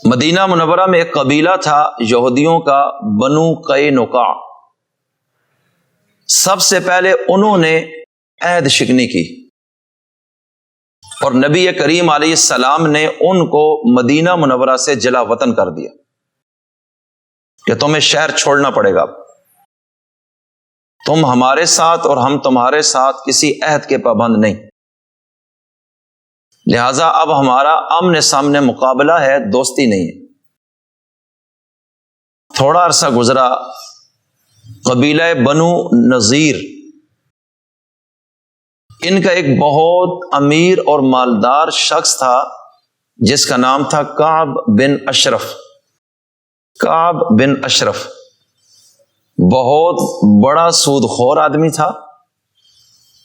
مدینہ منورہ میں ایک قبیلہ تھا یہودیوں کا، بنو قینقاع۔ سب سے پہلے انہوں نے عہد شکنی کی اور نبی کریم علیہ السلام نے ان کو مدینہ منورہ سے جلا وطن کر دیا کہ تمہیں شہر چھوڑنا پڑے گا، تم ہمارے ساتھ اور ہم تمہارے ساتھ کسی عہد کے پابند نہیں، لہذا اب ہمارا آمنے سامنے مقابلہ ہے، دوستی نہیں ہے۔ تھوڑا عرصہ گزرا، قبیلہ بنو نذیر، ان کا ایک بہت امیر اور مالدار شخص تھا جس کا نام تھا کعب بن اشرف۔ کعب بن اشرف بہت بڑا سود خور آدمی تھا،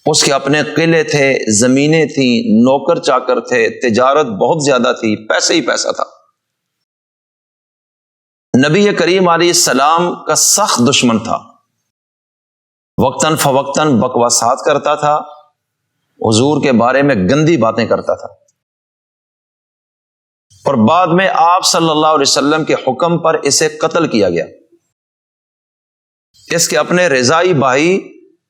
اس کے اپنے قلعے تھے، زمینیں تھیں، نوکر چاکر تھے، تجارت بہت زیادہ تھی، پیسے ہی پیسہ تھا۔ نبی کریم علیہ السلام کا سخت دشمن تھا، وقتاً فوقتاً بکواسات کرتا تھا، حضور کے بارے میں گندی باتیں کرتا تھا، اور بعد میں آپ صلی اللہ علیہ وسلم کے حکم پر اسے قتل کیا گیا۔ اس کے اپنے رضائی بھائی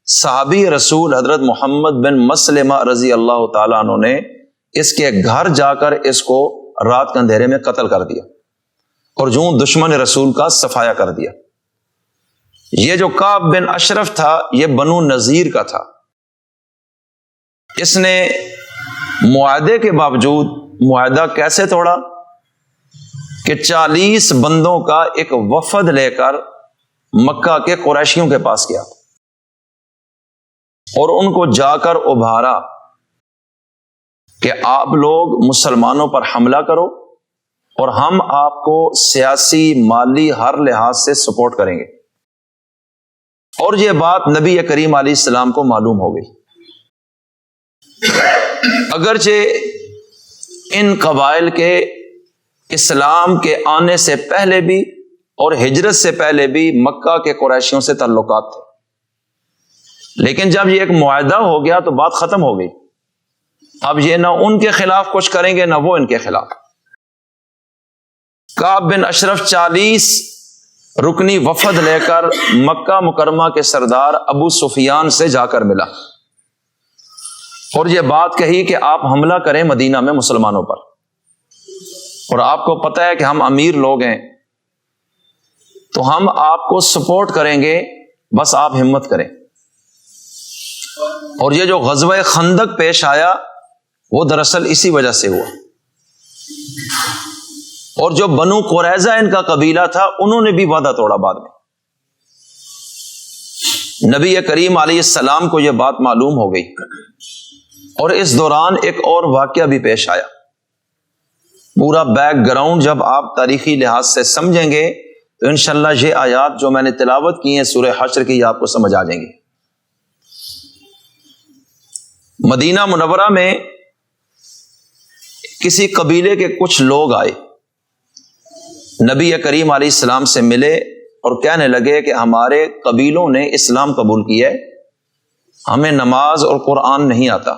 صحابی رسول حضرت محمد بن مسلمہ رضی اللہ تعالیٰ عنہ نے اس کے گھر جا کر اس کو رات کے اندھیرے میں قتل کر دیا اور جو دشمن رسول کا صفایا کر دیا۔ یہ جو کعب بن اشرف تھا یہ بنو نذیر کا تھا۔ اس نے معاہدے کے باوجود، معاہدہ کیسے توڑا کہ 40 بندوں کا ایک وفد لے کر مکہ کے قریشیوں کے پاس گیا اور ان کو جا کر ابھارا کہ آپ لوگ مسلمانوں پر حملہ کرو اور ہم آپ کو سیاسی، مالی، ہر لحاظ سے سپورٹ کریں گے۔ اور یہ بات نبی کریم علیہ السلام کو معلوم ہو گئی۔ اگرچہ ان قبائل کے اسلام کے آنے سے پہلے بھی اور ہجرت سے پہلے بھی مکہ کے قریشیوں سے تعلقات تھے، لیکن جب یہ ایک معاہدہ ہو گیا تو بات ختم ہو گئی۔ اب یہ نہ ان کے خلاف کچھ کریں گے نہ وہ ان کے خلاف۔ کعب بن اشرف 40 رکنی وفد لے کر مکہ مکرمہ کے سردار ابو سفیان سے جا کر ملا اور یہ بات کہی کہ آپ حملہ کریں مدینہ میں مسلمانوں پر، اور آپ کو پتہ ہے کہ ہم امیر لوگ ہیں تو ہم آپ کو سپورٹ کریں گے، بس آپ ہمت کریں۔ اور یہ جو غزوہ خندق پیش آیا وہ دراصل اسی وجہ سے ہوا۔ اور جو بنو قریظہ ان کا قبیلہ تھا انہوں نے بھی وعدہ توڑا بعد میں۔ نبی کریم علیہ السلام کو یہ بات معلوم ہو گئی اور اس دوران ایک اور واقعہ بھی پیش آیا۔ پورا بیک گراؤنڈ جب آپ تاریخی لحاظ سے سمجھیں گے تو انشاءاللہ یہ آیات جو میں نے تلاوت کی ہیں سورہ حشر کی، یہ آپ کو سمجھ آ جائیں گے۔ مدینہ منورہ میں کسی قبیلے کے کچھ لوگ آئے، نبی کریم علیہ السلام سے ملے اور کہنے لگے کہ ہمارے قبیلوں نے اسلام قبول کیا ہے، ہمیں نماز اور قرآن نہیں آتا،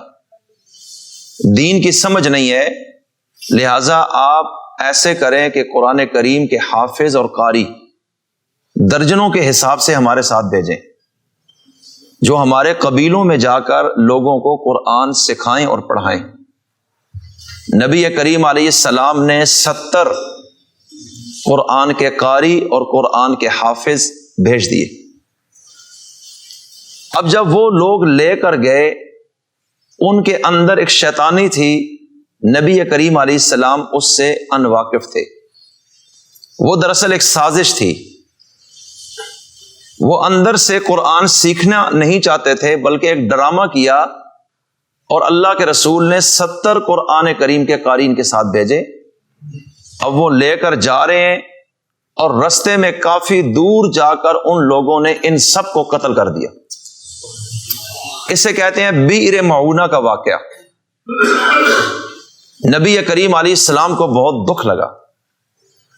دین کی سمجھ نہیں ہے، لہذا آپ ایسے کریں کہ قرآن کریم کے حافظ اور قاری درجنوں کے حساب سے ہمارے ساتھ بھیجیں، جو ہمارے قبیلوں میں جا کر لوگوں کو قرآن سکھائیں اور پڑھائیں۔ نبی کریم علیہ السلام نے 70 قرآن کے قاری اور قرآن کے حافظ بھیج دیے۔ اب جب وہ لوگ لے کر گئے، ان کے اندر ایک شیطانی تھی، نبی کریم علیہ السلام اس سے انواقف تھے۔ وہ دراصل ایک سازش تھی، وہ اندر سے قرآن سیکھنا نہیں چاہتے تھے بلکہ ایک ڈرامہ کیا، اور اللہ کے رسول نے 70 قرآن کریم کے قاری ان کے ساتھ بھیجے۔ اب وہ لے کر جا رہے ہیں اور رستے میں کافی دور جا کر ان لوگوں نے ان سب کو قتل کر دیا۔ اسے کہتے ہیں بئر معونہ کا واقعہ۔ نبی کریم علیہ السلام کو بہت دکھ لگا۔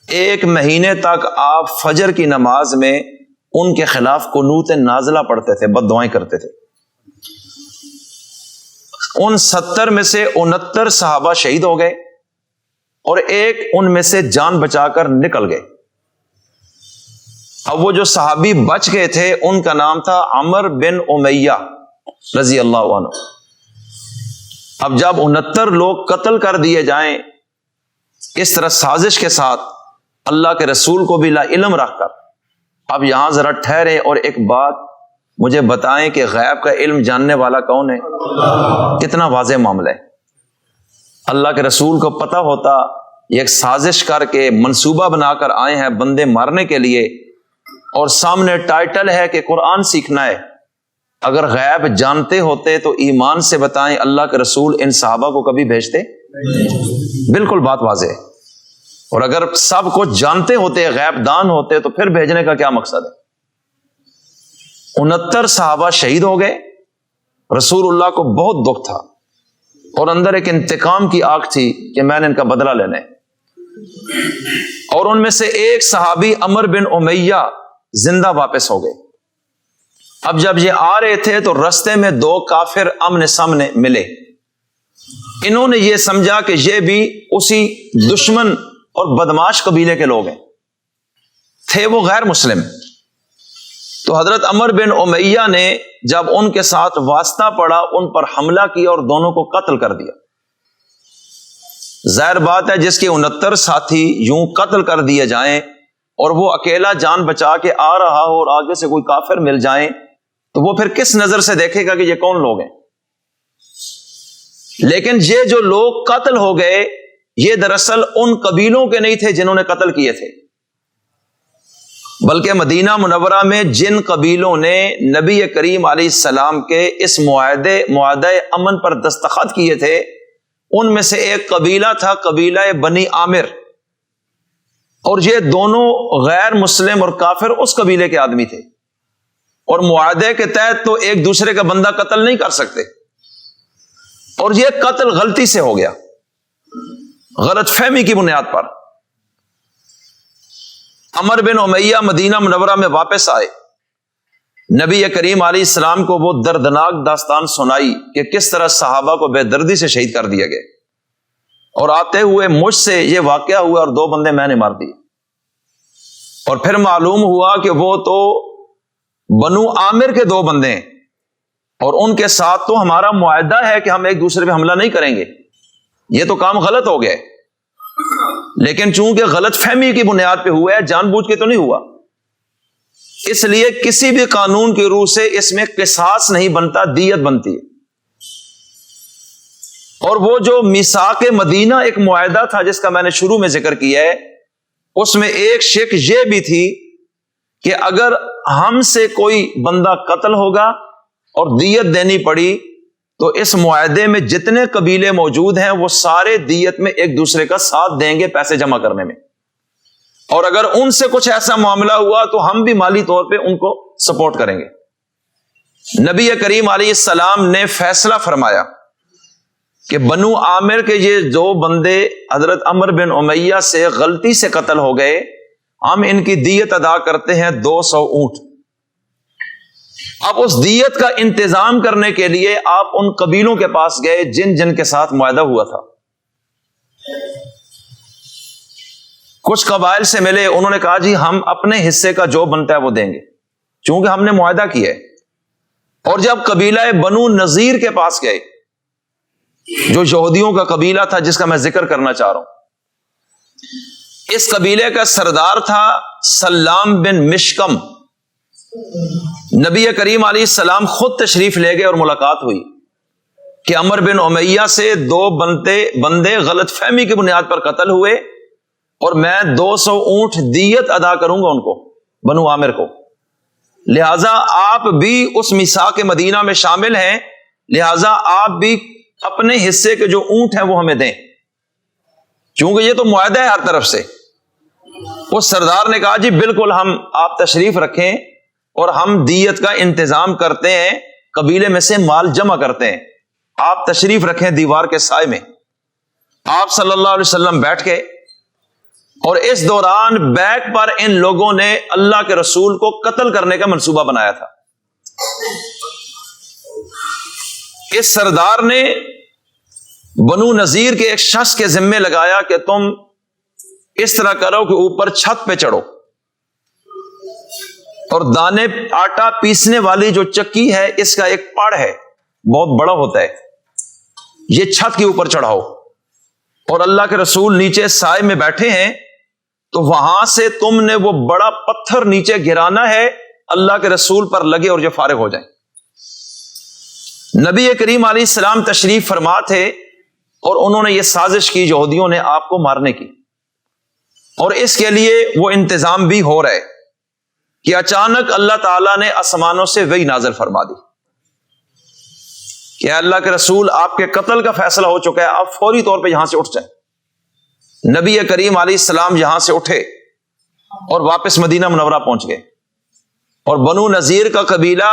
1 مہینے تک آپ فجر کی نماز میں ان کے خلاف قنوت نازلہ پڑھتے تھے، بد دعائیں کرتے تھے۔ ان 70 میں سے 69 صحابہ شہید ہو گئے اور ایک ان میں سے جان بچا کر نکل گئے۔ اب وہ جو صحابی بچ گئے تھے ان کا نام تھا عمر بن امیہ رضی اللہ عنہ۔ اب جب 69 لوگ قتل کر دیے جائیں اس طرح سازش کے ساتھ، اللہ کے رسول کو بھی لا علم رکھ کر، اب یہاں ذرا ٹھہرے اور ایک بات مجھے بتائیں کہ غیب کا علم جاننے والا کون ہے؟ کتنا واضح معاملہ ہے۔ اللہ کے رسول کو پتہ ہوتا یہ ایک سازش کر کے منصوبہ بنا کر آئے ہیں بندے مارنے کے لیے، اور سامنے ٹائٹل ہے کہ قرآن سیکھنا ہے۔ اگر غیب جانتے ہوتے تو ایمان سے بتائیں اللہ کے رسول ان صحابہ کو کبھی بھیجتے؟ بالکل بات واضح ہے۔ اور اگر سب کچھ جانتے ہوتے، غیب دان ہوتے، تو پھر بھیجنے کا کیا مقصد ہے؟ 69 صحابہ شہید ہو گئے۔ رسول اللہ کو بہت دکھ تھا اور اندر ایک انتقام کی آگ تھی کہ میں نے ان کا بدلہ لینا ہے۔ اور ان میں سے ایک صحابی عمر بن امیہ زندہ واپس ہو گئے۔ اب جب یہ آ رہے تھے تو رستے میں 2 کافر آمنے سامنے ملے۔ انہوں نے یہ سمجھا کہ یہ بھی اسی دشمن اور بدماش قبیلے کے لوگ ہیں، تھے وہ غیر مسلم۔ تو حضرت عمر بن امیہ نے جب ان کے ساتھ واسطہ پڑا، ان پر حملہ کیا اور دونوں کو قتل کر دیا۔ ظاہر بات ہے جس کے 69 ساتھی یوں قتل کر دیے جائیں اور وہ اکیلا جان بچا کے آ رہا ہو اور آگے سے کوئی کافر مل جائیں تو وہ پھر کس نظر سے دیکھے گا کہ یہ کون لوگ ہیں؟ لیکن یہ جو لوگ قتل ہو گئے یہ دراصل ان قبیلوں کے نہیں تھے جنہوں نے قتل کیے تھے، بلکہ مدینہ منورہ میں جن قبیلوں نے نبی کریم علیہ السلام کے اس معاہدہ امن پر دستخط کیے تھے ان میں سے ایک قبیلہ تھا قبیلہ بنی عامر، اور یہ دونوں غیر مسلم اور کافر اس قبیلے کے آدمی تھے، اور معاہدے کے تحت تو ایک دوسرے کا بندہ قتل نہیں کر سکتے، اور یہ قتل غلطی سے ہو گیا، غلط فہمی کی بنیاد پر۔ عمر بن امیہ مدینہ منورہ میں واپس آئے، نبی کریم علیہ السلام کو وہ دردناک داستان سنائی کہ کس طرح صحابہ کو بے دردی سے شہید کر دیا گیا، اور آتے ہوئے مجھ سے یہ واقعہ ہوا اور 2 بندے میں نے مار دیے۔ اور پھر معلوم ہوا کہ وہ تو بنو عامر کے 2 بندے ہیں، اور ان کے ساتھ تو ہمارا معاہدہ ہے کہ ہم ایک دوسرے پہ حملہ نہیں کریں گے، یہ تو کام غلط ہو گیا۔ لیکن چونکہ غلط فہمی کی بنیاد پہ ہوا ہے، جان بوجھ کے تو نہیں ہوا، اس لیے کسی بھی قانون کی روح سے اس میں قصاص نہیں بنتا، دیت بنتی ہے۔ اور وہ جو میثاق مدینہ ایک معاہدہ تھا جس کا میں نے شروع میں ذکر کیا ہے، اس میں ایک شک یہ بھی تھی کہ اگر ہم سے کوئی بندہ قتل ہوگا اور دیت دینی پڑی تو اس معاہدے میں جتنے قبیلے موجود ہیں وہ سارے دیت میں ایک دوسرے کا ساتھ دیں گے پیسے جمع کرنے میں، اور اگر ان سے کچھ ایسا معاملہ ہوا تو ہم بھی مالی طور پہ ان کو سپورٹ کریں گے۔ نبی کریم علیہ السلام نے فیصلہ فرمایا کہ بنو عامر کے یہ 2 بندے حضرت عمر بن امیہ سے غلطی سے قتل ہو گئے، ہم ان کی دیت ادا کرتے ہیں 200 اونٹ۔ اب اس دیت کا انتظام کرنے کے لیے آپ ان قبیلوں کے پاس گئے جن جن کے ساتھ معاہدہ ہوا تھا، کچھ قبائل سے ملے، انہوں نے کہا جی ہم اپنے حصے کا جو بنتا ہے وہ دیں گے چونکہ ہم نے معاہدہ کیا ہے۔ اور جب قبیلہ بنو نذیر کے پاس گئے جو یہودیوں کا قبیلہ تھا جس کا میں ذکر کرنا چاہ رہا ہوں، اس قبیلے کا سردار تھا سلام بن مشکم۔ نبی کریم علیہ السلام خود تشریف لے گئے اور ملاقات ہوئی کہ عمر بن امیہ سے 2 بندے غلط فہمی کی بنیاد پر قتل ہوئے اور میں 200 اونٹ دیت ادا کروں گا ان کو، بنو عامر کو، لہذا آپ بھی اس میثاق مدینہ میں شامل ہیں، لہذا آپ بھی اپنے حصے کے جو اونٹ ہیں وہ ہمیں دیں، چونکہ یہ تو معاہدہ ہے ہر طرف سے۔ اس سردار نے کہا جی بالکل، ہم آپ تشریف رکھیں اور ہم دیت کا انتظام کرتے ہیں، قبیلے میں سے مال جمع کرتے ہیں، آپ تشریف رکھیں دیوار کے سائے میں۔ آپ صلی اللہ علیہ وسلم بیٹھ گئے، اور اس دوران بیک پر ان لوگوں نے اللہ کے رسول کو قتل کرنے کا منصوبہ بنایا تھا۔ اس سردار نے بنو نذیر کے ایک شخص کے ذمے لگایا کہ تم اس طرح کرو کہ اوپر چھت پہ چڑھو اور دانے آٹا پیسنے والی جو چکی ہے اس کا ایک پڑ ہے بہت بڑا ہوتا ہے، یہ چھت کے اوپر چڑھاؤ، اور اللہ کے رسول نیچے سائے میں بیٹھے ہیں تو وہاں سے تم نے وہ بڑا پتھر نیچے گرانا ہے، اللہ کے رسول پر لگے اور جو فارغ ہو جائیں۔ نبی کریم علیہ السلام تشریف فرما تھے اور انہوں نے یہ سازش کی یہودیوں نے آپ کو مارنے کی، اور اس کے لیے وہ انتظام بھی ہو رہے کہ اچانک اللہ تعالیٰ نے آسمانوں سے وحی نازل فرما دی کہ اللہ کے رسول آپ کے قتل کا فیصلہ ہو چکا ہے، آپ فوری طور پہ یہاں سے اٹھ جائیں۔ نبی کریم علیہ السلام یہاں سے اٹھے اور واپس مدینہ منورہ پہنچ گئے، اور بنو نذیر کا قبیلہ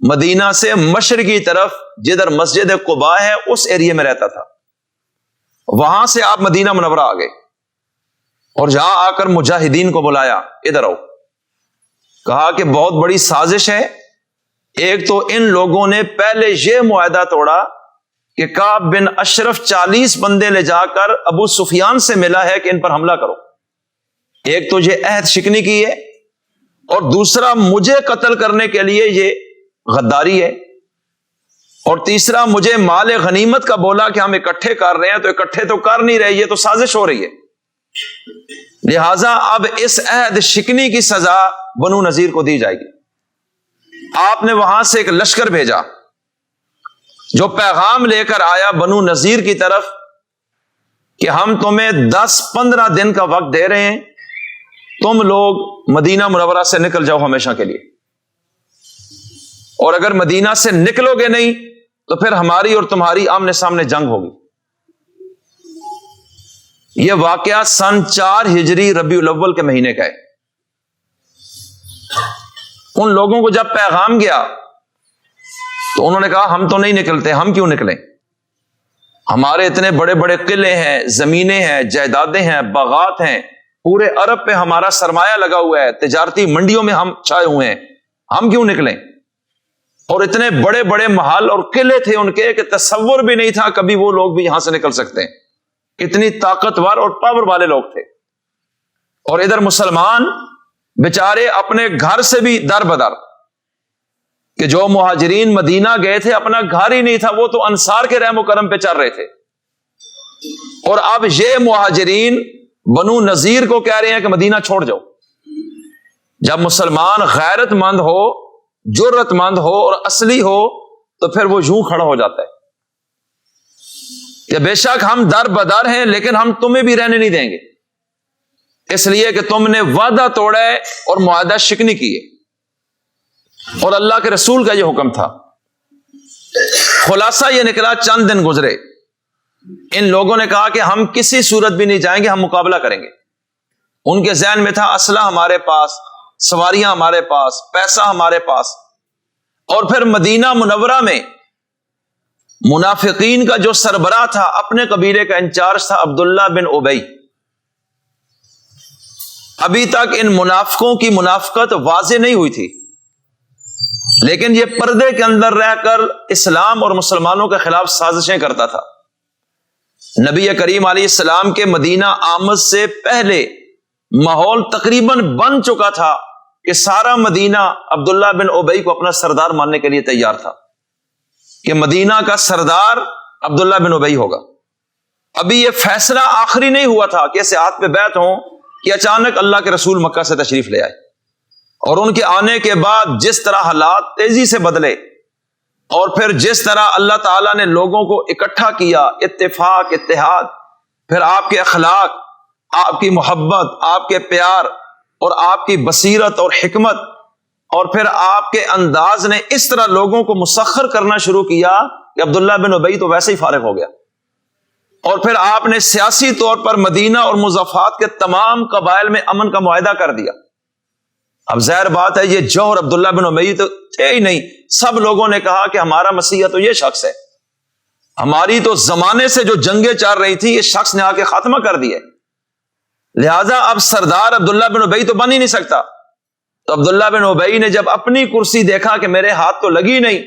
مدینہ سے مشرقی طرف جدھر مسجد قباء ہے اس ایریے میں رہتا تھا، وہاں سے آپ مدینہ منورہ آ گئے اور جہاں آ کر مجاہدین کو بلایا، ادھر آؤ، کہا کہ بہت بڑی سازش ہے۔ ایک تو ان لوگوں نے پہلے یہ معاہدہ توڑا کہ کعب بن اشرف 40 بندے لے جا کر ابو سفیان سے ملا ہے کہ ان پر حملہ کرو، ایک تو یہ عہد شکنی کی ہے، اور دوسرا مجھے قتل کرنے کے لیے یہ غداری ہے، اور تیسرا مجھے مال غنیمت کا بولا کہ ہم اکٹھے کر رہے ہیں، تو اکٹھے تو کر نہیں رہے، یہ تو سازش ہو رہی ہے، لہذا اب اس عہد شکنی کی سزا بنو نذیر کو دی جائے گی۔ آپ نے وہاں سے ایک لشکر بھیجا جو پیغام لے کر آیا بنو نذیر کی طرف کہ ہم تمہیں 10-15 دن کا وقت دے رہے ہیں، تم لوگ مدینہ منورہ سے نکل جاؤ ہمیشہ کے لیے، اور اگر مدینہ سے نکلو گے نہیں تو پھر ہماری اور تمہاری آمنے سامنے جنگ ہوگی۔ یہ واقعہ سن 4 ہجری ربیع الاول کے مہینے کا ہے۔ ان لوگوں کو جب پیغام گیا تو انہوں نے کہا ہم تو نہیں نکلتے، ہم کیوں نکلیں، ہمارے اتنے بڑے بڑے قلعے ہیں، زمینیں ہیں، جائیدادیں ہیں، باغات ہیں، پورے عرب پہ ہمارا سرمایہ لگا ہوا ہے، تجارتی منڈیوں میں ہم چھائے ہوئے ہیں، ہم کیوں نکلیں، اور اتنے بڑے بڑے محل اور قلعے تھے ان کے کہ تصور بھی نہیں تھا کبھی وہ لوگ بھی یہاں سے نکل سکتے ہیں، اتنی طاقتور اور پاور والے لوگ تھے۔ اور ادھر مسلمان بیچارے اپنے گھر سے بھی در بدر، کہ جو مہاجرین مدینہ گئے تھے اپنا گھر ہی نہیں تھا، وہ تو انصار کے رحم و کرم پہ چل رہے تھے، اور اب یہ مہاجرین بنو نذیر کو کہہ رہے ہیں کہ مدینہ چھوڑ جاؤ۔ جب مسلمان غیرت مند ہو، جرت مند ہو اور اصلی ہو تو پھر وہ یوں کھڑا ہو جاتا ہے کہ بے شک ہم در بدر ہیں لیکن ہم تمہیں بھی رہنے نہیں دیں گے، اس لیے کہ تم نے وعدہ توڑا ہے اور معاہدہ شکنی کی ہے، اور اللہ کے رسول کا یہ حکم تھا۔ خلاصہ یہ نکلا، چند دن گزرے، ان لوگوں نے کہا کہ ہم کسی صورت بھی نہیں جائیں گے، ہم مقابلہ کریں گے۔ ان کے ذہن میں تھا اسلحہ ہمارے پاس، سواریاں ہمارے پاس، پیسہ ہمارے پاس، اور پھر مدینہ منورہ میں منافقین کا جو سربراہ تھا، اپنے قبیلے کا انچارج تھا عبداللہ بن ابی۔ ابھی تک ان منافقوں کی منافقت واضح نہیں ہوئی تھی، لیکن یہ پردے کے اندر رہ کر اسلام اور مسلمانوں کے خلاف سازشیں کرتا تھا۔ نبی کریم علیہ السلام کے مدینہ آمد سے پہلے ماحول تقریباً بن چکا تھا کہ سارا مدینہ عبداللہ بن ابی کو اپنا سردار ماننے کے لیے تیار تھا کہ مدینہ کا سردار عبداللہ بن ابی ہوگا۔ ابھی یہ فیصلہ آخری نہیں ہوا تھا کہ ایسے ہاتھ پہ بیعت ہوں کہ اچانک اللہ کے رسول مکہ سے تشریف لے آئے، اور ان کے آنے کے بعد جس طرح حالات تیزی سے بدلے، اور پھر جس طرح اللہ تعالیٰ نے لوگوں کو اکٹھا کیا، اتفاق، اتحاد، پھر آپ کے اخلاق، آپ کی محبت، آپ کے پیار اور آپ کی بصیرت اور حکمت، اور پھر آپ کے انداز نے اس طرح لوگوں کو مسخر کرنا شروع کیا کہ عبداللہ بن ابی تو ویسے ہی فارغ ہو گیا، اور پھر آپ نے سیاسی طور پر مدینہ اور مضافات کے تمام قبائل میں امن کا معاہدہ کر دیا۔ اب ظاہر بات ہے یہ جوہر عبداللہ بن ابی تو تھے ہی نہیں، سب لوگوں نے کہا کہ ہمارا مسیح تو یہ شخص ہے، ہماری تو زمانے سے جو جنگیں چل رہی تھی اس شخص نے آ کے خاتمہ کر دیا، لہذا اب سردار عبداللہ بن ابی تو بن ہی نہیں سکتا۔ تو عبداللہ بن ابی نے جب اپنی کرسی دیکھا کہ میرے ہاتھ تو لگی نہیں،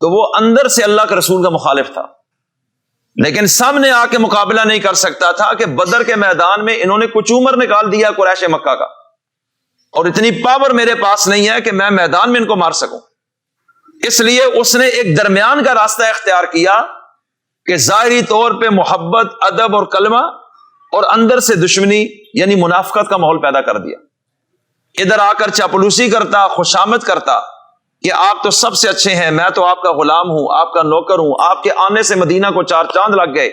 تو وہ اندر سے اللہ کے رسول کا مخالف تھا، لیکن سامنے آ کے مقابلہ نہیں کر سکتا تھا کہ بدر کے میدان میں انہوں نے کچھ عمر نکال دیا قریش مکہ کا، اور اتنی پاور میرے پاس نہیں ہے کہ میں میدان میں ان کو مار سکوں۔ اس لیے اس نے ایک درمیان کا راستہ اختیار کیا کہ ظاہری طور پہ محبت، ادب اور کلمہ، اور اندر سے دشمنی یعنی منافقت کا ماحول پیدا کر دیا۔ ادھر آ کر چاپلوسی کرتا، خوشامد کرتا کہ آپ تو سب سے اچھے ہیں، میں تو آپ کا غلام ہوں، آپ کا نوکر ہوں، آپ کے آنے سے مدینہ کو 4 چاند لگ گئے۔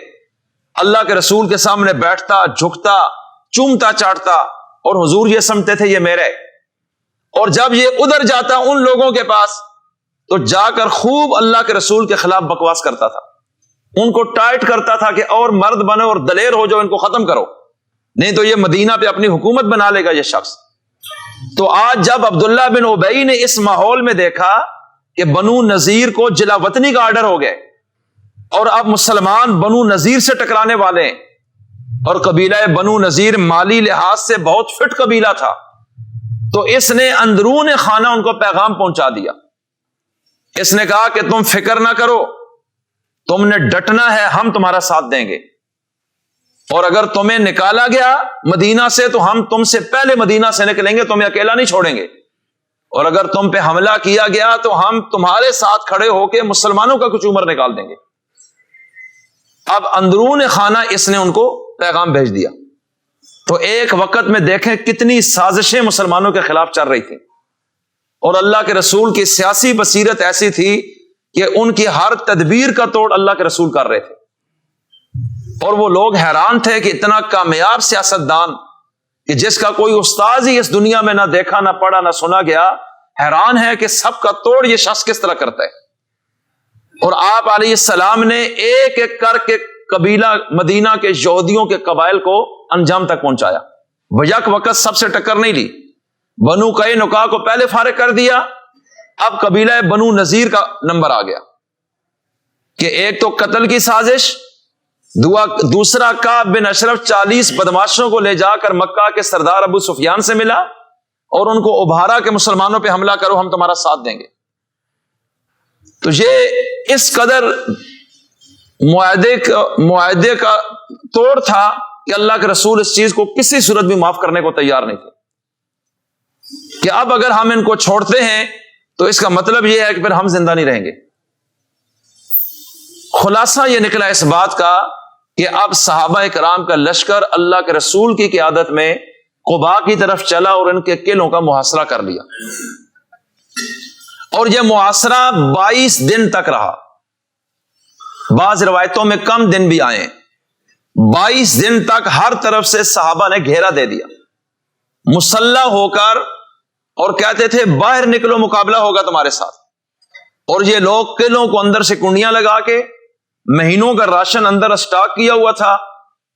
اللہ کے رسول کے سامنے بیٹھتا، جھکتا، چومتا، چاٹتا، اور حضور یہ سمجھتے تھے یہ میرے۔ اور جب یہ ادھر جاتا ان لوگوں کے پاس تو جا کر خوب اللہ کے رسول کے خلاف بکواس کرتا تھا، ان کو ٹائٹ کرتا تھا کہ اور مرد بنو اور دلیر ہو جاؤ، ان کو ختم کرو، نہیں تو یہ مدینہ پہ اپنی حکومت بنا لے گا یہ شخص۔ تو آج جب عبداللہ بن ابی نے اس ماحول میں دیکھا کہ بنو نذیر کو جلا وطنی کا آرڈر ہو گئے اور اب مسلمان بنو نذیر سے ٹکرانے والے ہیں، اور قبیلہ بنو نذیر مالی لحاظ سے بہت فٹ قبیلہ تھا، تو اس نے اندرون خانہ ان کو پیغام پہنچا دیا۔ اس نے کہا کہ تم فکر نہ کرو، تم نے ڈٹنا ہے، ہم تمہارا ساتھ دیں گے، اور اگر تمہیں نکالا گیا مدینہ سے تو ہم تم سے پہلے مدینہ سے نکلیں گے، تمہیں اکیلا نہیں چھوڑیں گے، اور اگر تم پہ حملہ کیا گیا تو ہم تمہارے ساتھ کھڑے ہو کے مسلمانوں کا کچھ عمر نکال دیں گے۔ اب اندرون خانہ اس نے ان کو پیغام بھیج دیا۔ تو ایک وقت میں دیکھیں کتنی سازشیں مسلمانوں کے خلاف چل رہی تھیں، اور اللہ کے رسول کی سیاسی بصیرت ایسی تھی کہ ان کی ہر تدبیر کا توڑ اللہ کے رسول کر رہے تھے، اور وہ لوگ حیران تھے کہ اتنا کامیاب سیاستدان کہ جس کا کوئی استاذ ہی اس دنیا میں نہ دیکھا، نہ پڑھا، نہ سنا گیا، حیران ہے کہ سب کا توڑ یہ شخص کس طرح کرتا ہے۔ اور آپ علیہ السلام نے ایک ایک کر کے قبیلہ مدینہ کے یہودیوں کے قبائل کو انجام تک پہنچایا، وہ یک وقت سب سے ٹکر نہیں لی۔ بنو قینقاع کو پہلے فارغ کر دیا، اب قبیلہ بنو نذیر کا نمبر آ گیا کہ ایک تو قتل کی سازش، دوسرا کعب بن اشرف 40 بدماشوں کو لے جا کر مکہ کے سردار ابو سفیان سے ملا اور ان کو ابھارا کہ مسلمانوں پہ حملہ کرو، ہم تمہارا ساتھ دیں گے۔ تو یہ اس قدر معاہدے کا توڑ تھا کہ اللہ کے رسول اس چیز کو کسی صورت بھی معاف کرنے کو تیار نہیں تھے کہ اب اگر ہم ان کو چھوڑتے ہیں تو اس کا مطلب یہ ہے کہ پھر ہم زندہ نہیں رہیں گے۔ خلاصہ یہ نکلا اس بات کا کہ اب صحابہ کرام کا لشکر اللہ کے رسول کی قیادت میں قباء کی طرف چلا اور ان کے قلعوں کا محاصرہ کر لیا، اور یہ محاصرہ 22 دن تک رہا، بعض روایتوں میں کم دن بھی آئے۔ 22 دن تک ہر طرف سے صحابہ نے گھیرا دے دیا مسلح ہو کر، اور کہتے تھے باہر نکلو، مقابلہ ہوگا تمہارے ساتھ۔ اور یہ لوگ قلعوں کو اندر سے کنڈیاں لگا کے مہینوں کا راشن اندر اسٹاک کیا ہوا تھا۔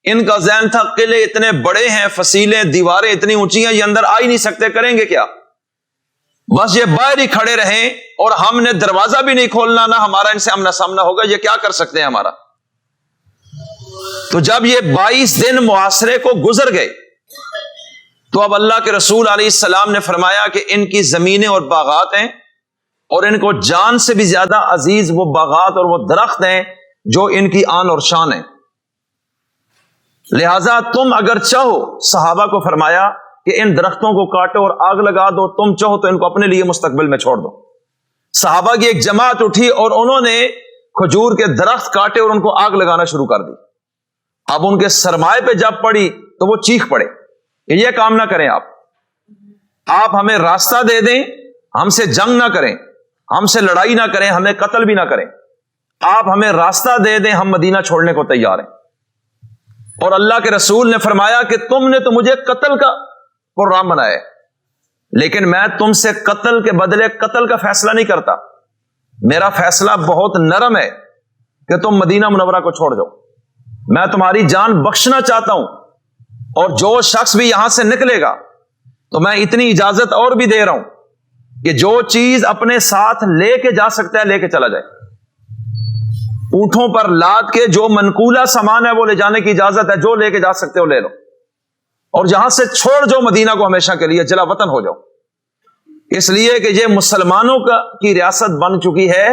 ان کا ذہن تھا قلعے اتنے بڑے ہیں، فصیلیں، دیواریں اتنی اونچی ہیں، یہ اندر آ ہی نہیں سکتے، کریں گے کیا؟ بس یہ باہر ہی کھڑے رہیں، اور ہم نے دروازہ بھی نہیں کھولنا، نہ ہمارا ان سے آمنا سامنا ہوگا، یہ کیا کر سکتے ہیں ہمارا؟ تو جب یہ 22 دن محاصرے کو گزر گئے تو اب اللہ کے رسول علیہ السلام نے فرمایا کہ ان کی زمینیں اور باغات ہیں، اور ان کو جان سے بھی زیادہ عزیز وہ باغات اور وہ درخت ہیں جو ان کی آن اور شان ہے، لہذا تم اگر چاہو، صحابہ کو فرمایا کہ ان درختوں کو کاٹو اور آگ لگا دو، تم چاہو تو ان کو اپنے لیے مستقبل میں چھوڑ دو۔ صحابہ کی ایک جماعت اٹھی اور انہوں نے کھجور کے درخت کاٹے اور ان کو آگ لگانا شروع کر دی۔ اب ان کے سرمائے پہ جب پڑی تو وہ چیخ پڑے کہ یہ کام نہ کریں، آپ ہمیں راستہ دے دیں، ہم سے جنگ نہ کریں، ہم سے لڑائی نہ کریں، ہمیں قتل بھی نہ کریں، آپ ہمیں راستہ دے دیں، ہم مدینہ چھوڑنے کو تیار ہیں۔ اور اللہ کے رسول نے فرمایا کہ تم نے تو مجھے قتل کا پروگرام بنایا ہے، لیکن میں تم سے قتل کے بدلے قتل کا فیصلہ نہیں کرتا، میرا فیصلہ بہت نرم ہے کہ تم مدینہ منورہ کو چھوڑ جاؤ، میں تمہاری جان بخشنا چاہتا ہوں، اور جو شخص بھی یہاں سے نکلے گا تو میں اتنی اجازت اور بھی دے رہا ہوں کہ جو چیز اپنے ساتھ لے کے جا سکتا ہے لے کے چلا جائے، اونٹوں پر لاد کے جو منقولہ سامان ہے وہ لے جانے کی اجازت ہے، جو لے کے جا سکتے ہو لے لو، اور جہاں سے چھوڑ جو مدینہ کو ہمیشہ کے لیے جلا وطن ہو جاؤ، اس لیے کہ یہ مسلمانوں کی ریاست بن چکی ہے،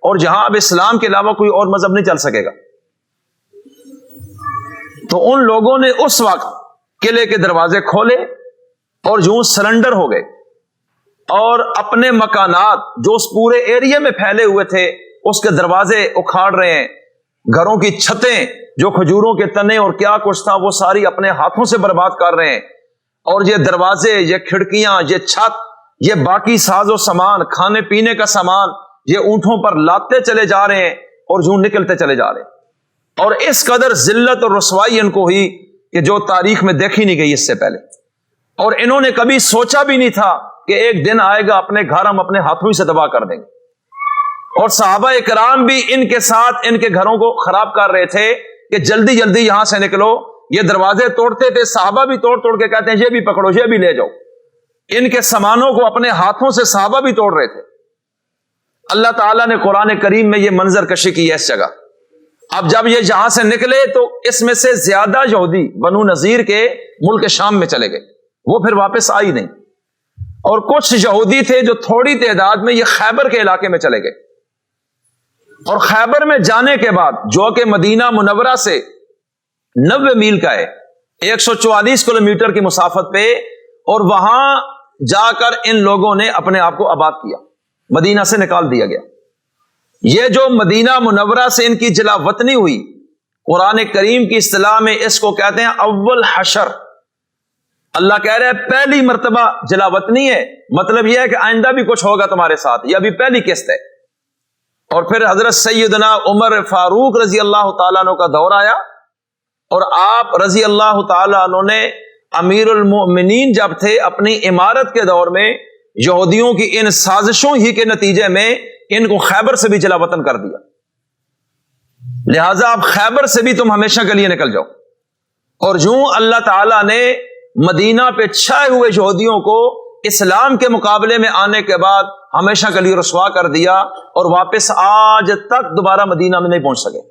اور جہاں اب اسلام کے علاوہ کوئی اور مذہب نہیں چل سکے گا۔ تو ان لوگوں نے اس وقت قلعے کے دروازے کھولے اور جو سرنڈر ہو گئے اور اپنے مکانات جو اس پورے ایریا میں پھیلے ہوئے تھے اس کے دروازے اکھاڑ رہے ہیں، گھروں کی چھتیں جو کھجوروں کے تنے اور کیا کچھ تھا وہ ساری اپنے ہاتھوں سے برباد کر رہے ہیں، اور یہ دروازے، یہ کھڑکیاں، یہ چھت، یہ باقی ساز و سامان، کھانے پینے کا سامان، یہ اونٹوں پر لاتے چلے جا رہے ہیں اور جو نکلتے چلے جا رہے ہیں، اور اس قدر ذلت اور رسوائی ان کو ہوئی کہ جو تاریخ میں دیکھی نہیں گئی اس سے پہلے، اور انہوں نے کبھی سوچا بھی نہیں تھا کہ ایک دن آئے گا اپنے گھر ہم اپنے ہاتھوں ہی سے تباہ کر دیں گے۔ اور صحابہ اکرام بھی ان کے ساتھ ان کے گھروں کو خراب کر رہے تھے کہ جلدی جلدی یہاں سے نکلو۔ یہ دروازے توڑتے تھے، صحابہ بھی توڑ توڑ کے کہتے ہیں یہ بھی پکڑو، یہ بھی لے جاؤ۔ ان کے سامانوں کو اپنے ہاتھوں سے صحابہ بھی توڑ رہے تھے۔ اللہ تعالیٰ نے قرآن کریم میں یہ منظر کشی کی ہے اس جگہ۔ اب جب یہ یہاں سے نکلے تو اس میں سے زیادہ یہودی بنو نذیر کے ملک شام میں چلے گئے، وہ پھر واپس آئی نہیں، اور کچھ یہودی تھے جو تھوڑی تعداد میں یہ خیبر کے علاقے میں چلے گئے، اور خیبر میں جانے کے بعد جو کہ مدینہ منورہ سے 90 میل کا ہے، 144 کلومیٹر کی مسافت پہ، اور وہاں جا کر ان لوگوں نے اپنے آپ کو آباد کیا، مدینہ سے نکال دیا گیا۔ یہ جو مدینہ منورہ سے ان کی جلا وطنی ہوئی، قرآن کریم کی اصطلاح میں اس کو کہتے ہیں اول حشر۔ اللہ کہہ رہے ہیں پہلی مرتبہ جلا وطنی ہے، مطلب یہ ہے کہ آئندہ بھی کچھ ہوگا تمہارے ساتھ، یہ ابھی پہلی قسط ہے۔ اور پھر حضرت سیدنا عمر فاروق رضی اللہ تعالیٰ عنہ کا دور آیا، اور آپ رضی اللہ تعالیٰ عنہ نے امیر المؤمنین جب تھے اپنی امارت کے دور میں یہودیوں کی ان سازشوں ہی کے نتیجے میں ان کو خیبر سے بھی جلا وطن کر دیا، لہذا اب خیبر سے بھی تم ہمیشہ کے لیے نکل جاؤ۔ اور جو اللہ تعالیٰ نے مدینہ پہ چھائے ہوئے یہودیوں کو اسلام کے مقابلے میں آنے کے بعد ہمیشہ کے لیے رسوا کر دیا، اور واپس آج تک دوبارہ مدینہ میں نہیں پہنچ سکے۔